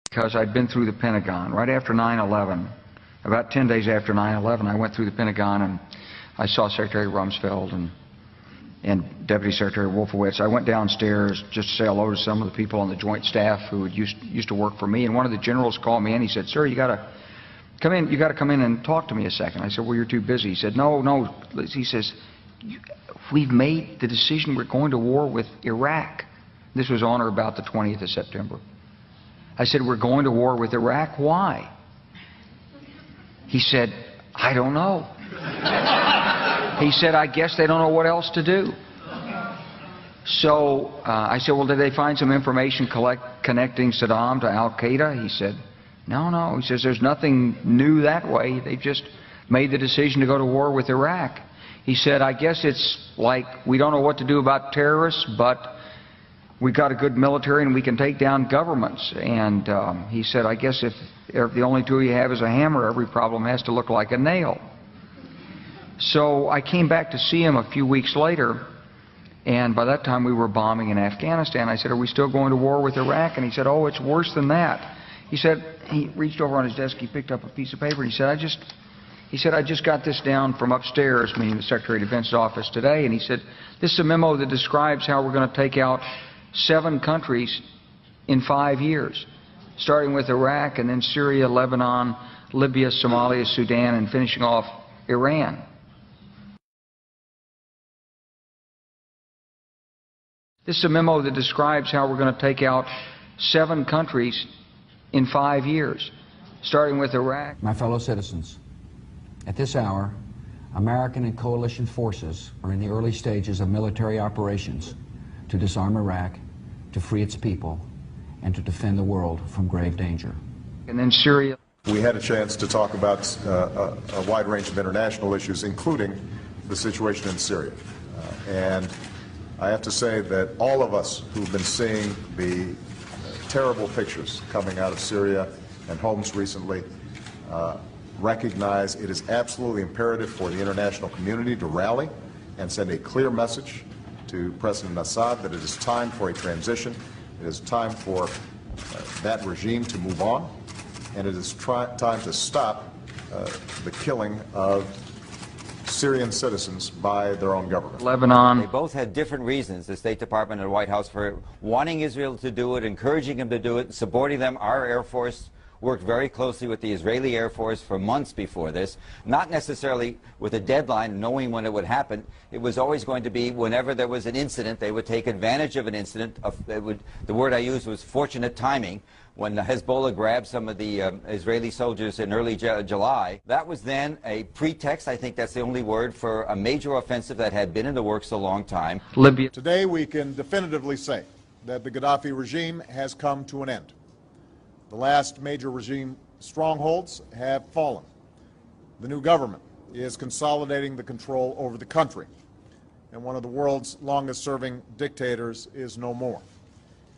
Because I'd been through the Pentagon right after 9/11. About 10 days after 9/11, I went through the Pentagon and I saw Secretary Rumsfeld and Deputy Secretary Wolfowitz. I went downstairs just to say hello to some of the people on the Joint Staff who had used to work for me. And one of the generals called me and he said, "Sir, you got to come in. You got to come in and talk to me a second." I said, "Well, you're too busy." He said, "No." He says, "We've made the decision. We're going to war with Iraq." This was on or about the 20th of September. I said, "We're going to war with Iraq. Why?" He said, "I don't know." He said, "I guess they don't know what else to do." So I said, "Well, did they find some information connecting Saddam to Al-Qaeda?" He said, No. He says, "There's nothing new that way. They just made the decision to go to war with Iraq." He said, "I guess it's like we don't know what to do about terrorists, but we've got a good military and we can take down governments." And he said, "I guess if the only tool you have is a hammer, every problem has to look like a nail." So I came back to see him a few weeks later, and by that time we were bombing in Afghanistan. I said, "Are we still going to war with Iraq?" And he said, "Oh, it's worse than that." He said, he reached over on his desk, he picked up a piece of paper, and he said, I just got this down from upstairs," meaning the Secretary of Defense's office today, and he said, "This is a memo that describes how we're going to take out 7 countries in 5 years, starting with Iraq and then Syria, Lebanon, Libya, Somalia, Sudan, and finishing off Iran." This is a memo that describes how we're going to take out 7 countries in 5 years, starting with Iraq. My fellow citizens, at this hour, American and coalition forces are in the early stages of military operations to disarm Iraq, to free its people, and to defend the world from grave danger. And then Syria. We had a chance to talk about a wide range of international issues, including the situation in Syria. And I have to say that all of us who've been seeing the terrible pictures coming out of Syria and Homs recently recognize it is absolutely imperative for the international community to rally and send a clear message to President Assad that it is time for a transition, it is time for that regime to move on, and it is time to stop the killing of Syrian citizens by their own government. Lebanon. They both had different reasons, the State Department and the White House, for wanting Israel to do it, encouraging them to do it, supporting them. Our Air Force worked very closely with the Israeli Air Force for months before this, not necessarily with a deadline, knowing when it would happen. It was always going to be whenever there was an incident, they would take advantage of an incident. The word I used was fortunate timing. When Hezbollah grabbed some of the Israeli soldiers in early July, that was then a pretext, I think that's the only word, for a major offensive that had been in the works a long time. Libya. Today we can definitively say that the Gaddafi regime has come to an end. The last major regime strongholds have fallen. The new government is consolidating the control over the country, and one of the world's longest-serving dictators is no more.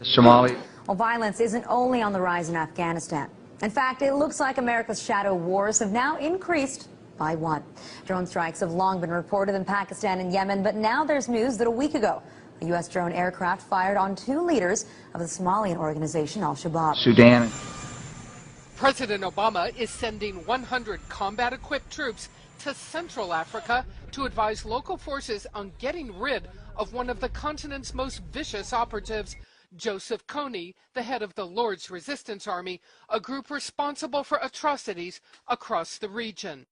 Somalia. Well, violence isn't only on the rise in Afghanistan. In fact, it looks like America's shadow wars have now increased by 1. Drone strikes have long been reported in Pakistan and Yemen, but now there's news that a week ago, a U.S. drone aircraft fired on 2 leaders of the Somalian organization Al-Shabaab. Sudan. President Obama is sending 100 combat-equipped troops to Central Africa to advise local forces on getting rid of one of the continent's most vicious operatives, Joseph Kony, the head of the Lord's Resistance Army, a group responsible for atrocities across the region.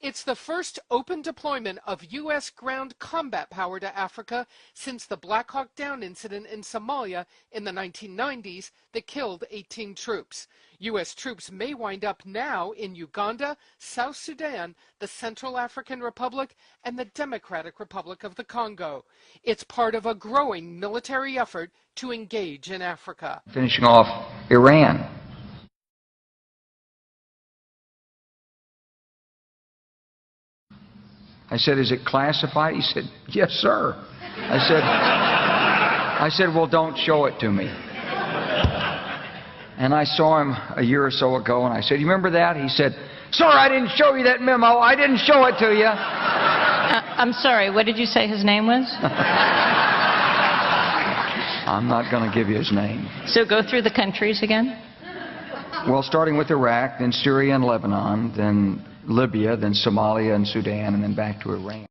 It's the first open deployment of U.S. ground combat power to Africa since the Black Hawk Down incident in Somalia in the 1990s that killed 18 troops. U.S. troops may wind up now in Uganda, South Sudan, the Central African Republic, and the Democratic Republic of the Congo. It's part of a growing military effort to engage in Africa. Finishing off Iran. I said, "Is it classified?" He said, "Yes, sir." I said, "Well, don't show it to me." And I saw him a year or so ago, and I said, "You remember that?" He said, "Sir, I didn't show you that memo. I didn't show it to you." I'm sorry, what did you say his name was? I'm not going to give you his name. So go through the countries again. Well, starting with Iraq, then Syria and Lebanon, then Libya, then Somalia and Sudan, and then back to Iran.